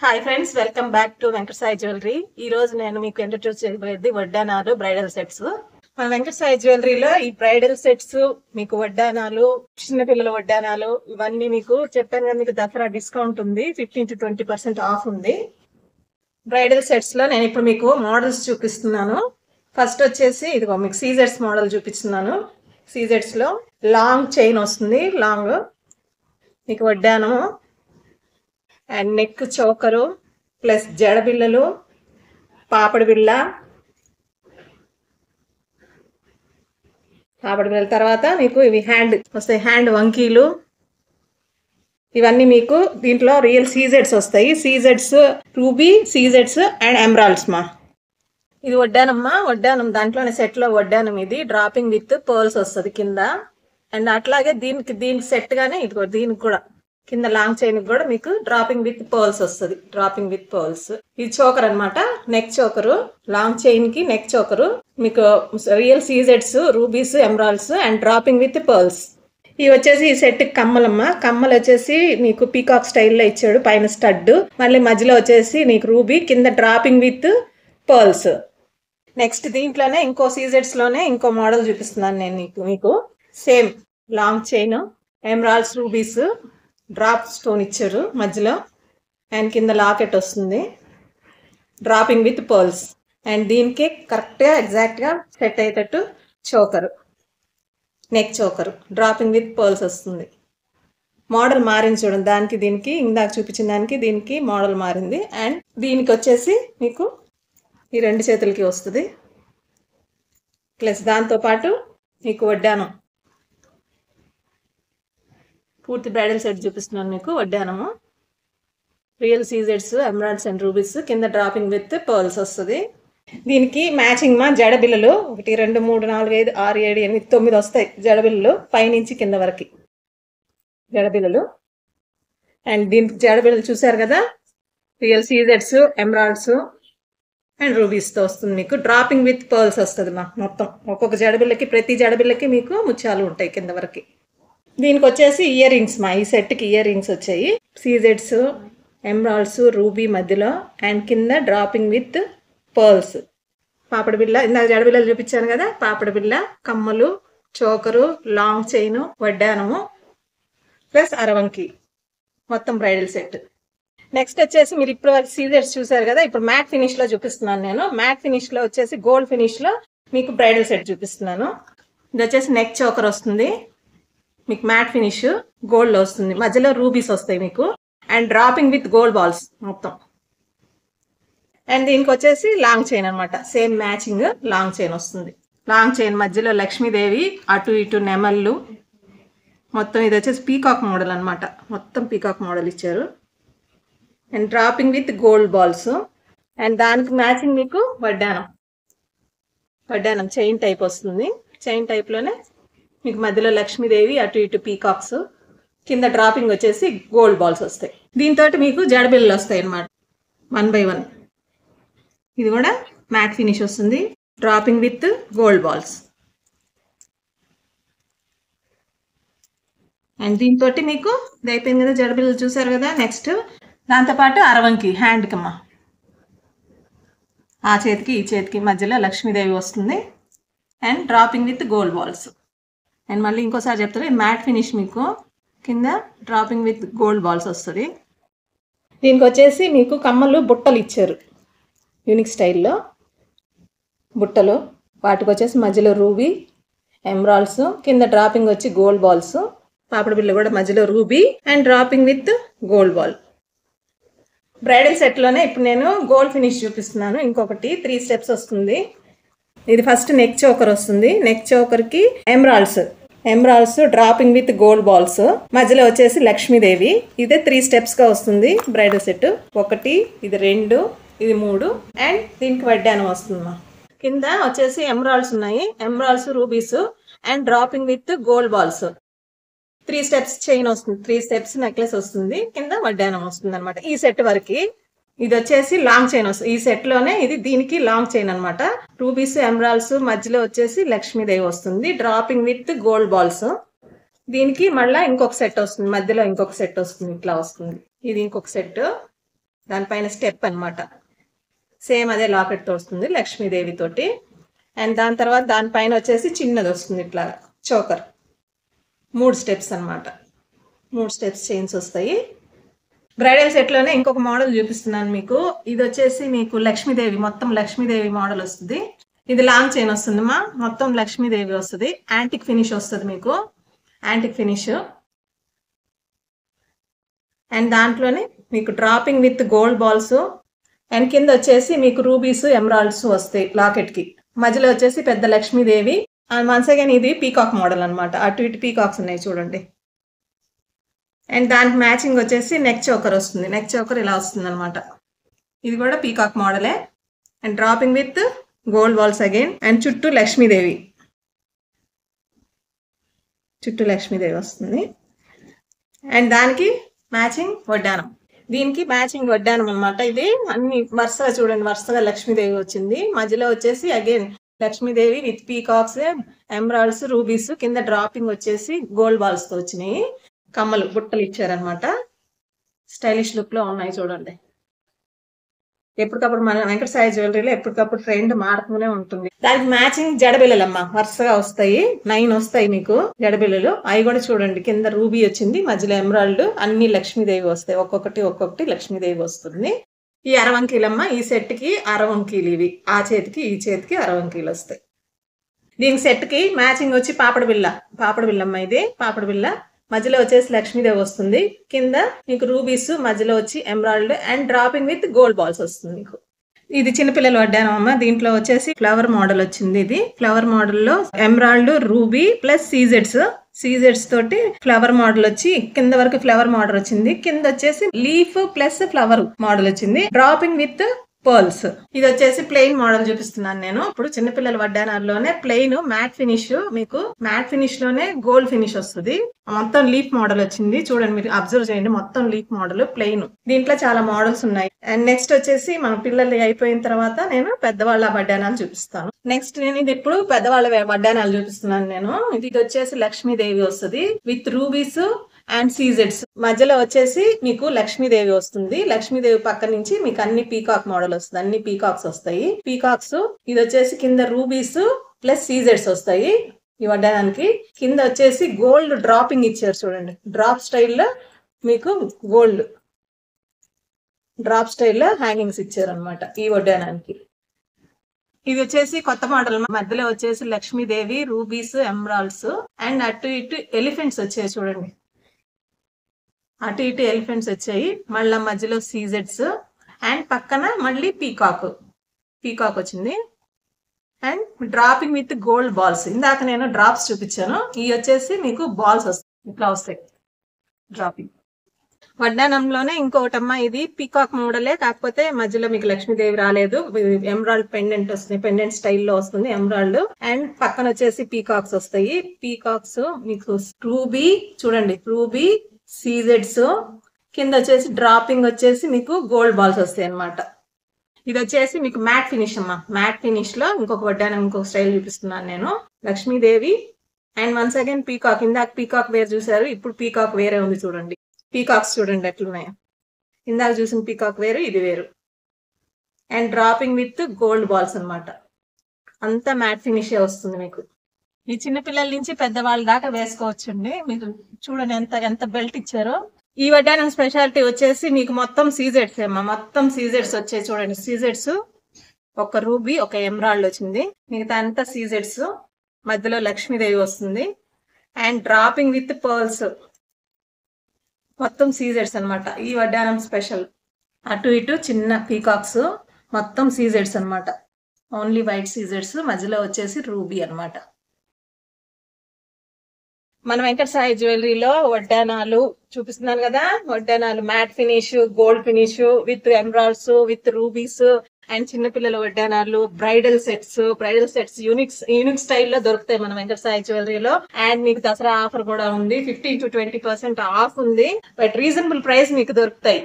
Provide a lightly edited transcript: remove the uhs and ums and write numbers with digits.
Hi friends, welcome back to Venkata Sai jewellery. ఈ రోజు నేను మీకు ఇంట్రడ్యూస్ చేయబోయేది వడ్డానాలు బ్రైడల్ సెట్స్. మన వెంకట సాయి జ్యువెలరీలో ఈ బ్రైడల్ సెట్స్, మీకు వడ్డానాలు, చిన్నపిల్లల వడ్డానాలు ఇవన్నీ మీకు చెప్పాను కదా, మీకు దసరా డిస్కౌంట్ ఉంది, 15 to 20% ఆఫ్ ఉంది. బ్రైడల్ సెట్స్ లో నేను ఇప్పుడు మీకు మోడల్స్ చూపిస్తున్నాను. ఫస్ట్ వచ్చేసి ఇదిగో మీకు సీజెట్స్ మోడల్ చూపిస్తున్నాను. సీజెట్స్ లో లాంగ్ చైన్ వస్తుంది, లాంగ్ మీకు వడ్డానము అండ్ నెక్ చోకరు ప్లస్ జడబిళ్ళలు, పాపడి బిళ్ళ తర్వాత మీకు ఇవి హ్యాండ్ వస్తాయి, హ్యాండ్ వంకీలు. ఇవన్నీ మీకు దీంట్లో రియల్ సీజెడ్స్ వస్తాయి. సీజెడ్స్ రూబీ, సీజెడ్స్ అండ్ ఎమరాల్డ్స్ మా. ఇది వడ్డానమ్మా, వడ్డానం దాంట్లోనే సెట్లో వడ్డానం. ఇది డ్రాపింగ్ విత్ పర్ల్స్ వస్తుంది కింద. అండ్ అట్లాగే దీనికి సెట్ గానే ఇది దీనికి కూడా కింద లాంగ్ చైన్ కూడా మీకు డ్రాపింగ్ విత్ పర్ల్స్ వస్తుంది. Dropping with pearls. ఇది చోకర్ అనమాట, నెక్ చోకరు. లాంగ్ చైన్ కి నెక్ చోకరు. మీకు రియల్ సీజెడ్స్, rubies, emeralds and dropping with pearls. ఇవి వచ్చేసి ఈ సెట్ కమ్మలమ్మ. కమ్మలు వచ్చేసి మీకు పీకాక్ స్టైల్లో ఇచ్చాడు, పైన స్టడ్, మళ్ళీ మధ్యలో వచ్చేసి నీకు రూబీ, కింద డ్రాపింగ్ విత్ పర్ల్స్. నెక్స్ట్ దీంట్లోనే ఇంకో సీజెడ్స్ లోనే ఇంకో మోడల్ చూపిస్తున్నాను నేను మీకు. Same long chain, emeralds, rubies, drop stone ఇచ్చారు మధ్యలో అండ్ కింద లాకెట్ వస్తుంది, డ్రాపింగ్ విత్ పర్ల్స్. అండ్ దీనికి కరెక్ట్గా ఎగ్జాక్ట్గా సెట్ అయ్యేటట్టు choker, neck choker, dropping with pearls వస్తుంది. మోడల్ మారింది చూడండి, దానికి దీనికి ఇందాక చూపించిన దానికి దీనికి మోడల్ మారింది. అండ్ దీనికి వచ్చేసి మీకు ఈ రెండు చేతులకి వస్తుంది, ప్లస్ దాంతోపాటు మీకు వడ్డానం. పూర్తి బ్రైడల్ సెట్ చూపిస్తున్నాను మీకు. వడ్డానము, రియల్ సీజెడ్స్, ఎమరాల్డ్స్ అండ్ రూబీస్, కింద డ్రాపింగ్ విత్ పర్ల్స్ వస్తుంది. దీనికి మ్యాచింగ్ మా జడబిల్లలు 1 2 3 4 5 6 7 8 9 వస్తాయి జడబిల్లలు, పైనుంచి కింద వరకు జడబిల్లలు. అండ్ దీనికి జడబిల్లలు చూసారు కదా, రియల్ సీజెడ్స్, ఎమరాల్డ్స్ అండ్ రూబీస్తో వస్తుంది. మీకు డ్రాపింగ్ విత్ పర్ల్స్ వస్తుంది మా. మొత్తం ఒక్కొక్క జడబిల్లకి, ప్రతి జడబిల్లకి మీకు ముత్యాలు ఉంటాయి కింద వరకు. దీనికి వచ్చేసి ఇయర్ రింగ్స్ మా. ఈ సెట్కి ఇయర్ రింగ్స్ వచ్చాయి, సీజెడ్స్, ఎమరాల్డ్స్, రూబీ మధ్యలో అండ్ కింద డ్రాపింగ్ విత్ పర్ల్స్. పాపడి బిళ్ళ, ఇందాక జడబిల్లలు చూపించాను కదా, పాపడి బిళ్ళ, కమ్మలు, చోకరు, లాంగ్ చైన్, వడ్డానము ప్లస్ అరవంకి, మొత్తం బ్రైడల్ సెట్. నెక్స్ట్ వచ్చేసి మీరు ఇప్పుడు సీజెడ్స్ చూసారు కదా, ఇప్పుడు మ్యాట్ ఫినిష్ లో చూపిస్తున్నాను నేను. మ్యాట్ ఫినిష్ లో వచ్చేసి గోల్డ్ ఫినిష్ లో మీకు బ్రైడల్ సెట్ చూపిస్తున్నాను. ఇది వచ్చేసి నెక్ చోకర్ వస్తుంది మీకు, మ్యాట్ ఫినిష్ గోల్డ్ లో వస్తుంది, మధ్యలో రూబీస్ వస్తాయి మీకు and dropping with gold balls మొత్తం. అండ్ దీనికి వచ్చేసి లాంగ్ చైన్ అనమాట, సేమ్ మ్యాచింగ్ లాంగ్ చైన్ వస్తుంది. లాంగ్ చైన్ మధ్యలో లక్ష్మీదేవి, అటు ఇటు నెమళ్ళు, మొత్తం ఇది వచ్చేసి పీకాక్ మోడల్ అనమాట, మొత్తం పీకాక్ మోడల్ ఇచ్చారు. And dropping with gold balls. And దానికి మ్యాచింగ్ మీకు వడ్డానం చైన్ టైప్ వస్తుంది. చైన్ టైప్లోనే మీకు మధ్యలో లక్ష్మీదేవి, అటు ఇటు పీకాక్స్, కింద డ్రాపింగ్ వచ్చేసి గోల్డ్ బాల్స్ వస్తాయి. దీంతో మీకు జడబిల్లలు వస్తాయి అన్నమాట, 1 by 1. ఇది కూడా మ్యాట్ ఫినిష్ వస్తుంది, dropping with gold balls. And దీంతో మీకు ఇది అయిపోయింది కదా, జడబిల్లలు చూసారు కదా. నెక్స్ట్ దాంతోపాటు అరవంకి హ్యాండ్కమ్మా, ఆ చేతికి ఈ చేతికి మధ్యలో లక్ష్మీదేవి వస్తుంది and dropping with gold balls. And మళ్ళీ ఇంకోసారి చెప్తారు, మ్యాట్ ఫినిష్ మీకు కింద డ్రాపింగ్ విత్ గోల్డ్ బాల్స్ వస్తుంది. దీనికి వచ్చేసి మీకు కమ్మలు, బుట్టలు ఇచ్చారు యూనిక్ స్టైల్లో, బుట్టలు. వాటికి వచ్చేసి మధ్యలో రూబీ, ఎమరాల్డ్స్, కింద డ్రాపింగ్ వచ్చి గోల్డ్ బాల్స్. పాపడి బిళ్ళ కూడా మధ్యలో ruby and dropping with gold ball. Bridal సెట్లోనే ఇప్పుడు నేను గోల్డ్ ఫినిష్ చూపిస్తున్నాను. ఇంకొకటి 3 స్టెప్స్ వస్తుంది. ఇది ఫస్ట్ నెక్ చోకర్ వస్తుంది, నెక్ చోకర్కి emeralds dropping with gold balls, మధ్యలో వచ్చేసి లక్ష్మీదేవి. ఇదే 3 స్టెప్స్గా వస్తుంది బ్రైడల్ సెట్. 1, ఇది 2, ఇది 3 అండ్ దీనికి వడ్డానం వస్తుంది. కింద వచ్చేసి ఎమరాల్డ్స్ ఉన్నాయి, emeralds, rubies and dropping with gold balls. 3 steps chain వస్తుంది, 3 స్టెప్స్ నెక్లెస్ వస్తుంది, కింద వడ్డానం వస్తుంది అనమాట ఈ సెట్ వరకు. ఇది వచ్చేసి లాంగ్ చైన్ వస్తుంది ఈ సెట్ లోనే. ఇది దీనికి లాంగ్ చైన్ అనమాట, రూబీస్, ఎమరాల్డ్స్, మధ్యలో వచ్చేసి లక్ష్మీదేవి వస్తుంది, డ్రాపింగ్ విత్ గోల్డ్ బాల్స్. దీనికి మళ్ళీ ఇంకొక సెట్ వస్తుంది, మధ్యలో ఇంకొక సెట్ వస్తుంది, ఇట్లా వస్తుంది. ఇది ఇంకొక సెట్. దానిపైన స్టెప్ అన్నమాట. సేమ్ అదే లాకెట్ తో వస్తుంది లక్ష్మీదేవి తోటి. అండ్ దాని తర్వాత దానిపైన వచ్చేసి చిన్నది వస్తుంది ఇట్లా చోకర్. 3 స్టెప్స్ అన్నమాట. 3 స్టెప్స్ చైన్స్ వస్తాయి. బ్రైడల్ సెట్ లోనే ఇంకొక మోడల్ చూపిస్తున్నాను మీకు. ఇది వచ్చేసి మీకు లక్ష్మీదేవి, మొత్తం లక్ష్మీదేవి మోడల్ వస్తుంది. ఇది లాంగ్ చైన్ వస్తుందమ్మా, మొత్తం లక్ష్మీదేవి వస్తుంది. యాంటిక్ ఫినిష్ వస్తుంది మీకు, యాంటిక్ ఫినిష్. అండ్ దాంట్లోనే మీకు dropping with gold balls. And కింద వచ్చేసి మీకు రూబీస్ ఎమరాల్డ్స్ వస్తాయి లాకెట్ కి. మధ్యలో వచ్చేసి పెద్ద లక్ష్మీదేవి. అండ్ వన్స్ అగైన్ ఇది పీకాక్ మోడల్ అన్నమాట. అటు ఇటు పీకాక్స్ ఉన్నాయి చూడండి. అండ్ దానికి మ్యాచింగ్ వచ్చేసి నెక్ చోకర్ వస్తుంది. నెక్ చోకర్ ఇలా వస్తుంది అనమాట. ఇది కూడా పీకాక్ మోడలే. And dropping with gold balls again. And చుట్టూ లక్ష్మీదేవి, చుట్టూ లక్ష్మీదేవి వస్తుంది. అండ్ దానికి మ్యాచింగ్ వడ్డానం. దీనికి మ్యాచింగ్ వడ్డానం అనమాట. ఇది అన్ని వరుసగా చూడండి, వరుసగా లక్ష్మీదేవి వచ్చింది. మధ్యలో వచ్చేసి again Lakshmidevi with peacocks, emeralds, rubies. కింద డ్రాపింగ్ వచ్చేసి గోల్డ్ బాల్స్ తో వచ్చినాయి. కమ్మలు బుట్టలు ఇచ్చారనమాట. స్టైలిష్ లుక్ లో ఉన్నాయి చూడండి. ఎప్పటికప్పుడు మన వెంకట సాయి జ్యువెలరీలో ఎప్పటికప్పుడు ట్రెండ్ మారుతూనే ఉంటుంది. దానికి మ్యాచింగ్ జడబిల్లలమ్మా వరుసగా వస్తాయి. 9 వస్తాయి మీకు జడబిల్లలు. అవి కూడా చూడండి, కింద రూబీ వచ్చింది, మధ్యలో ఎమరాల్డ్, అన్ని లక్ష్మీదేవి వస్తాయి. ఒక్కొక్కటి లక్ష్మీదేవి వస్తుంది. ఈ అరవంకీలమ్మ, ఈ సెట్ కి అరవంకీలు ఇవి. ఆ చేతికి ఈ చేతికి అరవంకీలు వస్తాయి. దీనికి సెట్ కి మ్యాచింగ్ వచ్చి పాపడ బిల్లమ్మ. ఇది పాపడ బిల్ల. మధ్యలో వచ్చేసి లక్ష్మీదేవి వస్తుంది. కింద మీకు రూబీస్, మధ్యలో వచ్చి emerald and dropping with gold balls వస్తుంది మీకు. ఇది చిన్నపిల్లలు వడ్డానం అమ్మ. దీంట్లో వచ్చేసి ఫ్లవర్ మోడల్ వచ్చింది. ఇది ఫ్లవర్ మోడల్ లో ఎమరాల్డ్, రూబీ ప్లస్ సీజెడ్స్ తోటి ఫ్లవర్ మోడల్ వచ్చి కింద వరకు ఫ్లవర్ మోడల్ వచ్చింది. కింద వచ్చేసి లీఫ్ ప్లస్ ఫ్లవర్ మోడల్ వచ్చింది. Dropping with pearls. ఇది వచ్చేసి ప్లెయిన్ మోడల్ చూపిస్తున్నాను నేను. ఇప్పుడు చిన్నపిల్లల వడ్డానాల్లోనే ప్లెయిన్ మ్యాట్ ఫినిష్, మీకు మ్యాట్ ఫినిష్ లోనే గోల్డ్ ఫినిష్ వస్తుంది. మొత్తం లీఫ్ మోడల్ వచ్చింది చూడండి, మీరు అబ్జర్వ్ చేయండి. మొత్తం లీఫ్ మోడల్ ప్లెయిన్. దీంట్లో చాలా మోడల్స్ ఉన్నాయి. అండ్ నెక్స్ట్ వచ్చేసి మన పిల్లలు అయిపోయిన తర్వాత నేను పెద్దవాళ్ళ వడ్డానాలు చూపిస్తాను. నెక్స్ట్ నేను ఇది ఇప్పుడు పెద్దవాళ్ళ వడ్డానాలు చూపిస్తున్నాను నేను. ఇది వచ్చేసి లక్ష్మీదేవి వస్తుంది విత్ రూబీస్ అండ్ సీజెడ్స్. మధ్యలో వచ్చేసి మీకు లక్ష్మీదేవి వస్తుంది. లక్ష్మీదేవి పక్క నుంచి మీకు అన్ని పీకాక్ మోడల్ వస్తుంది. అన్ని పీకాక్స్ వస్తాయి. పీకాక్స్. ఇది వచ్చేసి కింద రూబీస్ ప్లస్ సీజెడ్స్ వస్తాయి ఈ వడ్డానానికి. కింద వచ్చేసి గోల్డ్ డ్రాపింగ్ ఇచ్చారు చూడండి. డ్రాప్ స్టైల్లో మీకు గోల్డ్ డ్రాప్ స్టైల్లో హ్యాంగింగ్స్ ఇచ్చారు అనమాట ఈ వడ్డానానికి. ఇది వచ్చేసి కొత్త మోడల్. మధ్యలో వచ్చేసి లక్ష్మీదేవి, రూబీస్, ఎమరాల్డ్స్ అండ్ అటు ఇటు ఎలిఫెంట్స్ వచ్చాయి చూడండి. అటు ఇటు ఎలిఫెంట్స్ వచ్చాయి. మళ్ళీ మధ్యలో సీజెడ్స్ అండ్ పక్కన మళ్ళీ పీకాక్ వచ్చింది. And dropping with gold balls. ఇందాక నేను డ్రాప్స్ చూపించాను. ఇవి వచ్చేసి మీకు బాల్స్ వస్తాయి, ఇట్లా వస్తాయి డ్రాపింగ్. వడ్డానంలోనే ఇంకొకటమ్మా, ఇది పీకాక్ మోడలే, కాకపోతే మధ్యలో మీకు లక్ష్మీదేవి రాలేదు. ఎమరాల్డ్ పెండెంట్ వస్తుంది, పెండెంట్ స్టైల్లో వస్తుంది ఎమరాల్డ్. అండ్ పక్కన వచ్చేసి పీకాక్స్ వస్తాయి. పీకాక్స్ మీకు రూబీ చూడండి, రూబీ సీజెడ్స్. కింద వచ్చేసి డ్రాపింగ్ వచ్చేసి మీకు గోల్డ్ బాల్స్ వస్తాయి అనమాట. ఇది వచ్చేసి మీకు మ్యాట్ ఫినిష్ అమ్మా. మ్యాట్ ఫినిష్ లో ఇంకొక వడ్డానం, ఇంకొక స్టైల్ చూపిస్తున్నాను నేను. Lakshmidevi and once again peacock. ఇందాక పీకాక్ వేరు చూసారు, ఇప్పుడు పీకాక్ వేరే ఉంది చూడండి. పీకాక్స్ చూడండి ఎట్లున్నాయో. ఇందాక చూసిన పీకాక్ వేరు, ఇది వేరు. And dropping with gold balls అనమాట. అంతా మ్యాట్ ఫినిష్ వస్తుంది మీకు. ఈ చిన్నపిల్లల నుంచి పెద్దవాళ్ళ దాకా వేసుకోవచ్చండి. మీరు చూడండి ఎంత బెల్ట్ ఇచ్చారో. ఈ వడ్డానం స్పెషాలిటీ వచ్చేసి మీకు మొత్తం సీజెడ్స్ అమ్మా. మొత్తం సీజెడ్స్ వచ్చాయి చూడండి. సీజెడ్స్, ఒక రూబీ, ఒక ఎమరాల్డ్ వచ్చింది. మిగతా అంతా సీజెడ్స్. మధ్యలో లక్ష్మీదేవి వస్తుంది. And dropping with pearls. మొత్తం సీజెడ్స్ అనమాట ఈ వడ్డానం స్పెషల్. అటు ఇటు చిన్న పీకాక్స్, మొత్తం సీజెడ్స్ అనమాట. ఓన్లీ వైట్ సీజెడ్స్. మధ్యలో వచ్చేసి రూబీ అనమాట. మన వెంకట సాయి జ్యువెలరీలో వడ్డానాలు చూపిస్తున్నాను కదా. వడ్డానాలు matte finish, gold finish with emeralds with rubies and చిన్నపిల్లల వడ్డానాలు, బ్రైడల్ సెట్స్ యూనిక్ స్టైల్లో దొరుకుతాయి మన వెంకట సాయి జ్యువెలరీలో. అండ్ మీకు దసరా ఆఫర్ కూడా ఉంది. 15 to 20% ఆఫ్ ఉంది. బట్ రీజనబుల్ ప్రైస్ మీకు దొరుకుతాయి.